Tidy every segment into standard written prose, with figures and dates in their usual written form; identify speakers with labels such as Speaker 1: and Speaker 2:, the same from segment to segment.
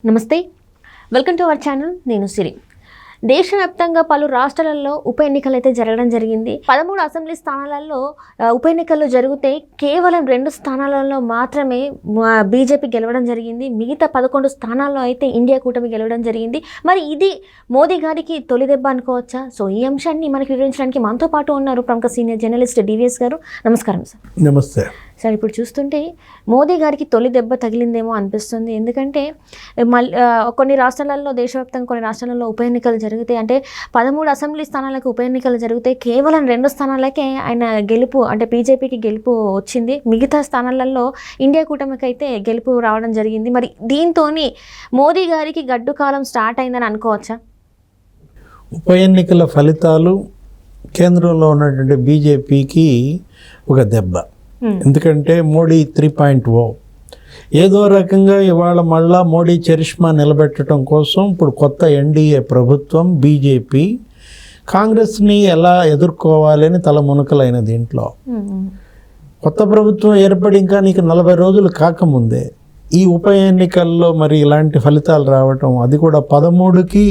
Speaker 1: నమస్తే, welcome to our channel. నేను సిరి. దేశవ్యాప్తంగా పలు రాష్ట్రాలలో ఉప ఎన్నికలు అయితే జరగడం జరిగింది. 13 అసెంబ్లీ స్థానాలలో ఉప ఎన్నికలు జరిగితే కేవలం 2 స్థానాలలో మాత్రమే బీజేపీ గెలవడం జరిగింది. మిగతా 11 స్థానాల్లో అయితే ఇండియా కూటమి గెలవడం జరిగింది. మరి ఇది మోదీ గారికి తొలి దెబ్బ అనుకోవచ్చా? సో ఈ అంశాన్ని మనకు వివరించడానికి మనతో పాటు ఉన్నారు ప్రముఖ సీనియర్ జర్నలిస్ట్ డివిఎస్ గారు. నమస్కారం సార్.
Speaker 2: నమస్తే
Speaker 1: సార్. ఇప్పుడు చూస్తుంటే మోదీ గారికి తొలి దెబ్బ తగిలిందేమో అనిపిస్తుంది. ఎందుకంటే కొన్ని రాష్ట్రాలలో, దేశవ్యాప్తంగా కొన్ని రాష్ట్రాలలో ఉప ఎన్నికలు జరుగుతాయి. అంటే 13 అసెంబ్లీ స్థానాలకు ఉప ఎన్నికలు జరిగితే కేవలం 2 స్థానాలకే ఆయన గెలుపు, అంటే బీజేపీకి గెలుపు వచ్చింది. మిగతా స్థానాలలో ఇండియా కూటమికి అయితే గెలుపు రావడం జరిగింది. మరి దీంతో మోదీ గారికి గడ్డు కాలం స్టార్ట్ అయిందని అనుకోవచ్చా?
Speaker 2: ఉప ఎన్నికల ఫలితాలు కేంద్రంలో ఉన్నటువంటి బీజేపీకి ఒక దెబ్బ. ఎందుకంటే మోడీ 3.0 ఏదో రకంగా ఇవాళ మళ్ళా మోడీ చరిష్మా నిలబెట్టడం కోసం ఇప్పుడు కొత్త ఎన్డీఏ ప్రభుత్వం బీజేపీ కాంగ్రెస్ని ఎలా ఎదుర్కోవాలని తలమునకలైన దీంట్లో కొత్త ప్రభుత్వం ఏర్పడి ఇంకా నీకు 40 రోజులు కాకముందే ఈ ఉప ఎన్నికల్లో మరి ఇలాంటి ఫలితాలు రావటం, అది కూడా 13కి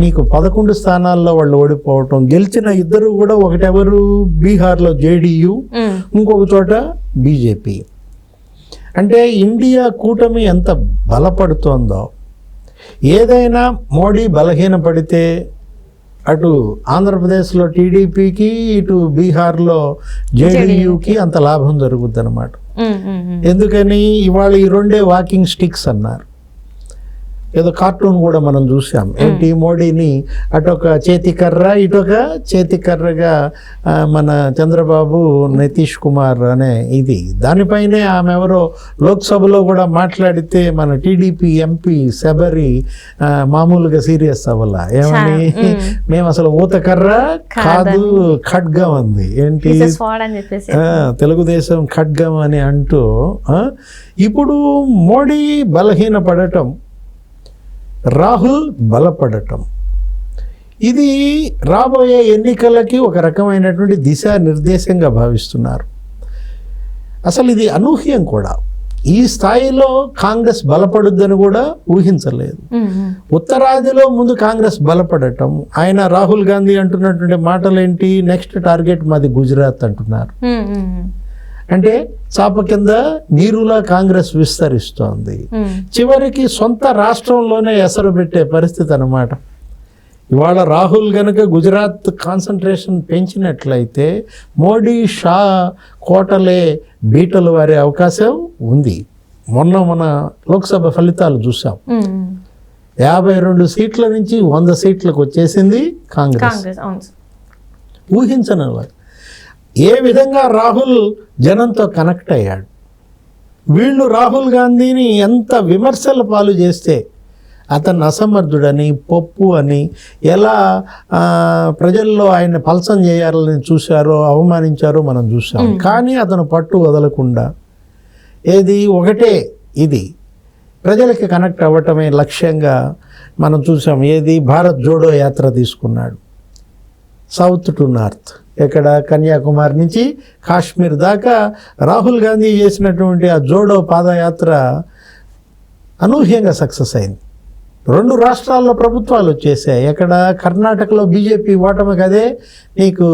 Speaker 2: నీకు 11 స్థానాల్లో వాళ్ళు ఓడిపోవటం. గెలిచిన ఇద్దరు కూడా ఒకటెవరు, బీహార్లో జేడీయూ, ఇంకొక చోట బీజేపీ. అంటే ఇండియా కూటమి ఎంత బలపడుతోందో, ఏదైనా మోడీ బలహీనపడితే అటు ఆంధ్రప్రదేశ్లో టీడీపీకి, ఇటు బీహార్లో జేడీయూకి అంత లాభం జరుగుద్ది అన్నమాట. ఎందుకని ఇవాళ ఈ 2 వాకింగ్ స్టిక్స్ అన్నారు. ఏదో కార్టూన్ కూడా మనం చూసాం. ఏంటి, మోడీని అటొక చేతికర్ర ఇటొక చేతికర్రగా మన చంద్రబాబు, నితీష్ కుమార్ అనే ఇది. దానిపైనే ఆమె ఎవరో లోక్సభలో కూడా మాట్లాడితే మన టీడీపీ ఎంపీ శబరి మామూలుగా సీరియస్ అవ్వాల. ఏమని, మేము అసలు ఊతకర్ర కాదు ఖడ్గం అంది. ఏంటి, తెలుగుదేశం ఖడ్గం అని అంటూ. ఇప్పుడు మోడీ బలహీనపడటం, రాహుల్ బలపడటం, ఇది రాబోయే ఎన్నికలకి ఒక రకమైనటువంటి దిశానిర్దేశంగా భావిస్తున్నారు. అసలు ఇది అనూహ్యం కూడా. ఈ స్థాయిలో కాంగ్రెస్ బలపడుద్దని కూడా ఊహించలేదు. ఉత్తరాదిలో ముందు కాంగ్రెస్ బలపడటం, ఆయన రాహుల్ గాంధీ అంటున్నటువంటి మాటలేంటి, నెక్స్ట్ టార్గెట్ మాది గుజరాత్ అంటున్నారు. అంటే చాప కింద నీరులా కాంగ్రెస్ విస్తరిస్తోంది. చివరికి సొంత రాష్ట్రంలోనే ఎసరు పెట్టే పరిస్థితి అన్నమాట. ఇవాళ రాహుల్ గనక గుజరాత్ కాన్సన్ట్రేషన్ పెంచినట్లయితే మోడీ, షా కోటలే బీటలు వారే అవకాశం ఉంది. మన లోక్సభ ఫలితాలు చూసాం. 52 సీట్ల నుంచి 100 సీట్లకు వచ్చేసింది కాంగ్రెస్. ఊహించని ఏ విధంగా రాహుల్ జనంతో కనెక్ట్ అయ్యాడు. వీళ్ళు రాహుల్ గాంధీని ఎంత విమర్శల పాలు చేస్తే, అతను అసమర్థుడని, పప్పు అని ఎలా ప్రజల్లో ఆయన పల్సం చేయాలని చూశారో, అవమానించారో మనం చూసాం. కానీ అతను పట్టు వదలకుండా ఏది ఒకటే, ఇది ప్రజలకి కనెక్ట్ అవ్వటమే లక్ష్యంగా మనం చూసాం. ఏది, భారత్ జోడో యాత్ర తీసుకున్నాడు. సౌత్ టు నార్త్, ఇక్కడ కన్యాకుమారి నుంచి కాశ్మీర్ దాకా రాహుల్ గాంధీ చేసినటువంటి ఆ జోడో పాదయాత్ర అనూహ్యంగా సక్సెస్ అయింది. 2 రాష్ట్రాల్లో ప్రభుత్వాలు వచ్చేసాయి. ఎక్కడ, కర్ణాటకలో బీజేపీ ఓటమికి అదే నీకు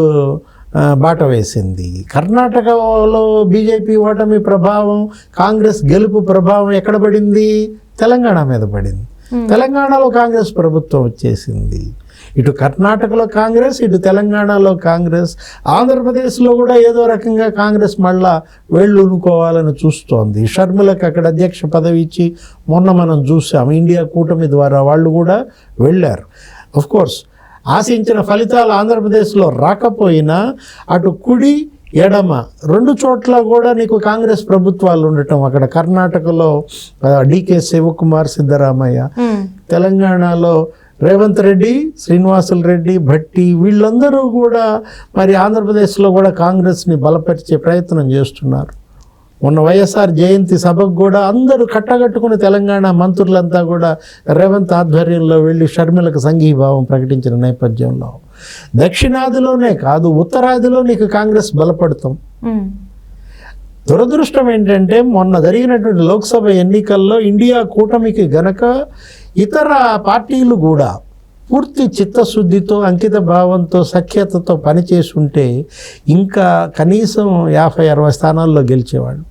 Speaker 2: బాట వేసింది. కర్ణాటకలో బీజేపీ ఓటమి ప్రభావం, కాంగ్రెస్ గెలుపు ప్రభావం ఎక్కడ పడింది, తెలంగాణ మీద పడింది. తెలంగాణలో కాంగ్రెస్ ప్రభుత్వం వచ్చేసింది. ఇటు కర్ణాటకలో కాంగ్రెస్, ఇటు తెలంగాణలో కాంగ్రెస్, ఆంధ్రప్రదేశ్లో కూడా ఏదో రకంగా కాంగ్రెస్ మళ్ళా వేళ్ళూనుకోవాలని చూస్తోంది. షర్మిలకు అక్కడ అధ్యక్ష పదవి ఇచ్చి మొన్న మనం చూసాం, ఇండియా కూటమి ద్వారా వాళ్ళు కూడా వెళ్ళారు. కోర్స్ ఆశించిన ఫలితాలు ఆంధ్రప్రదేశ్లో రాకపోయినా అటు కుడి ఎడమ 2 చోట్ల కూడా నీకు కాంగ్రెస్ ప్రభుత్వాలు ఉండటం, అక్కడ కర్ణాటకలో డికే శివకుమార్, సిద్ధరామయ్య, తెలంగాణలో రేవంత్ రెడ్డి, శ్రీనివాసులు రెడ్డి, భట్టి, వీళ్ళందరూ కూడా మరి ఆంధ్రప్రదేశ్లో కూడా కాంగ్రెస్ని బలపరిచే ప్రయత్నం చేస్తున్నారు. మొన్న వైఎస్ఆర్ జయంతి సభకు కూడా అందరూ కట్టగట్టుకుని తెలంగాణ మంత్రులంతా కూడా రేవంత్ ఆధ్వర్యంలో వెళ్ళి షర్మిలకు సంఘీభావం ప్రకటించిన నేపథ్యంలో దక్షిణాదిలోనే కాదు, ఉత్తరాదిలో నీకు కాంగ్రెస్ బలపడతాం. దురదృష్టం ఏంటంటే మొన్న జరిగినటువంటి లోక్సభ ఎన్నికల్లో ఇండియా కూటమికి గనక ఇతర పార్టీలు కూడా పూర్తి చిత్తశుద్ధితో అంకిత భావంతో సఖ్యతతో పనిచేసి ఉంటే ఇంకా కనీసం 50-60 స్థానాల్లో గెలిచేవాళ్ళు.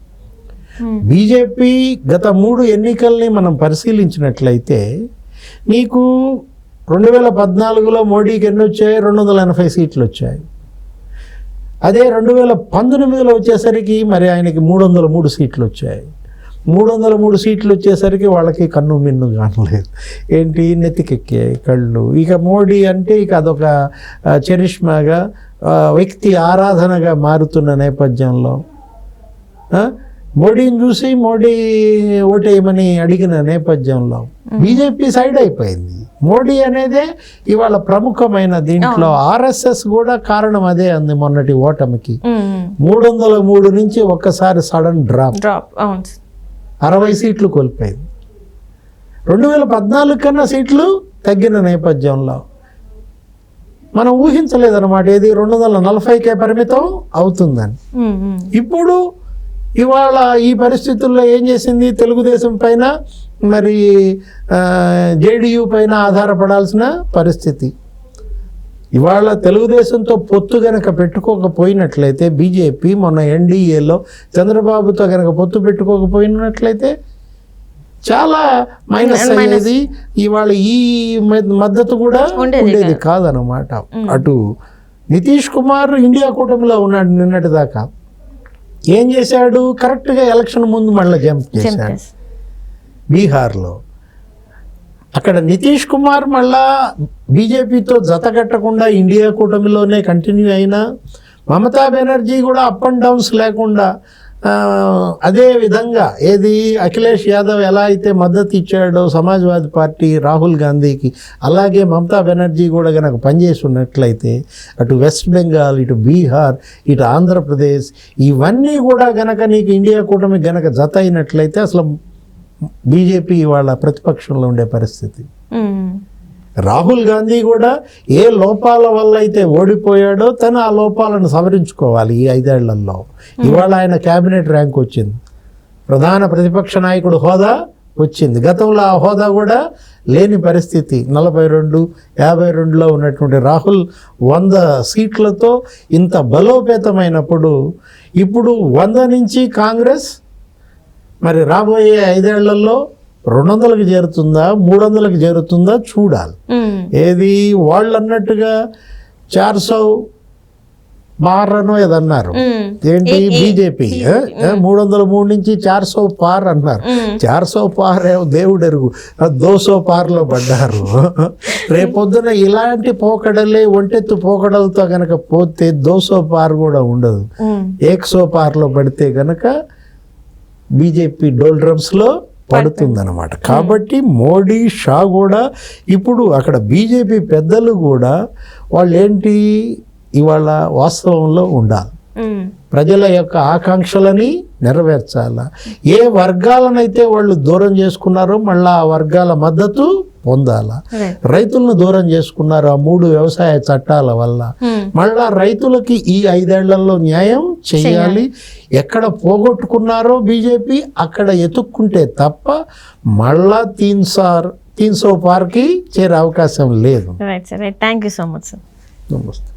Speaker 2: బీజేపీ గత 3 ఎన్నికల్ని మనం పరిశీలించినట్లయితే నీకు 2014లో మోడీకి ఎన్ని వచ్చాయి? 280 సీట్లు వచ్చాయి. అదే 2019లో వచ్చేసరికి మరి ఆయనకి 303 సీట్లు వచ్చాయి. 303 సీట్లు వచ్చేసరికి వాళ్ళకి కన్ను మిన్ను కానలేదు. ఏంటి, నెత్తికెక్కాయి కళ్ళు. ఇక మోడీ అంటే ఇక అదొక చరిష్మాగా వ్యక్తి ఆరాధనగా మారుతున్న నేపథ్యంలో మోడీని చూసి మోడీ ఓటేయమని అడిగిన నేపథ్యంలో బీజేపీ సైడ్ అయిపోయింది. మోడీ అనేదే ఇవాళ ప్రముఖమైన దీంట్లో. ఆర్ఎస్ఎస్ కూడా కారణం అదే అంది మొన్నటి ఓటమికి. 303 నుంచి ఒక్కసారి సడన్ డ్రాప్ 60 సీట్లు కోల్పోయింది. 2014 కన్నా సీట్లు తగ్గిన నేపథ్యంలో మనం ఊహించలేదన్నమాట ఏది 240కే పరిమితం అవుతుందని. ఇప్పుడు ఇవాళ ఈ పరిస్థితుల్లో ఏం చేసింది, తెలుగుదేశం పైన మరి జేడీయూ పైన ఆధారపడాల్సిన పరిస్థితి. ఇవాళ తెలుగుదేశంతో పొత్తు గనక పెట్టుకోకపోయినట్లయితే బీజేపీ మొన్న ఎన్డీఏలో చంద్రబాబుతో గనక పొత్తు పెట్టుకోకపోయినట్లయితే చాలా మైనస్ అయ్యేది. ఇవాళ ఈ మద్దతు కూడా ఉండేది కాదనమాట. అటు నితీష్ కుమార్ ఇండియా కూటమిలో ఉన్నాడు నిన్నటి దాకా. ఏం చేశాడు, కరెక్ట్గా ఎలక్షన్ ముందు మళ్ళీ జంప్ చేశాడు బీహార్లో. అక్కడ నితీష్ కుమార్ మళ్ళా బీజేపీతో జతకట్టకుండా ఇండియా కూటమిలోనే కంటిన్యూ అయినా, మమతా బెనర్జీ కూడా అప్ అండ్ డౌన్స్ లేకుండా అదే విధంగా ఏది అఖిలేష్ యాదవ్ ఎలా అయితే మద్దతు ఇచ్చాడో సమాజ్వాదీ పార్టీ రాహుల్ గాంధీకి, అలాగే మమతా బెనర్జీ కూడా కనుక పనిచేసి ఉన్నట్లయితే అటు వెస్ట్ బెంగాల్, ఇటు బీహార్, ఇటు ఆంధ్రప్రదేశ్ ఇవన్నీ కూడా గనక నీకు ఇండియా కూటమి గనక జత అయినట్లయితే అసలు బీజేపీ ఇవాళ ప్రతిపక్షంలో ఉండే పరిస్థితి. రాహుల్ గాంధీ కూడా ఏ లోపాల వల్ల అయితే ఓడిపోయాడో తను ఆ లోపాలను సవరించుకోవాలి ఈ 5 ఏళ్లలో. ఇవాళ ఆయన క్యాబినెట్ ర్యాంక్ వచ్చింది, ప్రధాన ప్రతిపక్ష నాయకుడు హోదా వచ్చింది. గతంలో ఆ హోదా కూడా లేని పరిస్థితి. 42-52లో ఉన్నటువంటి రాహుల్ 100 సీట్లతో ఇంత బలోపేతమైనప్పుడు ఇప్పుడు 100 నుంచి కాంగ్రెస్ మరి రాబోయే 5 ఏళ్లలో 200కి చేరుతుందా, 300కి చేరుతుందా చూడాలి. ఏది వాళ్ళు అన్నట్టుగా 400 పార్ అనో ఏదన్నారు, ఏంటి బీజేపీ 303 నుంచి 400 పార్ అన్నారు. 400 పార్ దేవుడు ఎరుగు, 200 పార్లో పడ్డారు. రేపొద్దున ఇలాంటి పోకడలే ఒంటెత్తు పోకడలతో కనుక పోతే 200 పార్ కూడా ఉండదు. 100 పార్లో పడితే కనుక బీజేపీ డోల్ డ్రమ్స్లో పడుతుందన్నమాట. కాబట్టి మోడీ, షా కూడా ఇప్పుడు అక్కడ బీజేపీ పెద్దలు కూడా వాళ్ళు ఏంటి ఇవాళ వాస్తవంలో ఉండాలి, ప్రజల యొక్క ఆకాంక్షలని నెరవేర్చాల. ఏ వర్గాలనైతే వాళ్ళు దూరం చేసుకున్నారో మళ్ళీ ఆ వర్గాల మద్దతు పొందాల. రైతులను దూరం చేసుకున్నారు ఆ 3 వ్యవసాయ చట్టాల వల్ల. మళ్ళా రైతులకి ఈ 5 ఏళ్లలో న్యాయం చేయాలి. ఎక్కడ పోగొట్టుకున్నారో బీజేపీ అక్కడ ఎతుక్కుంటే తప్ప మళ్ళా 300 పార్కి చేరే అవకాశం లేదు.
Speaker 1: Right sir, thank you so much sir.
Speaker 2: నమస్తే.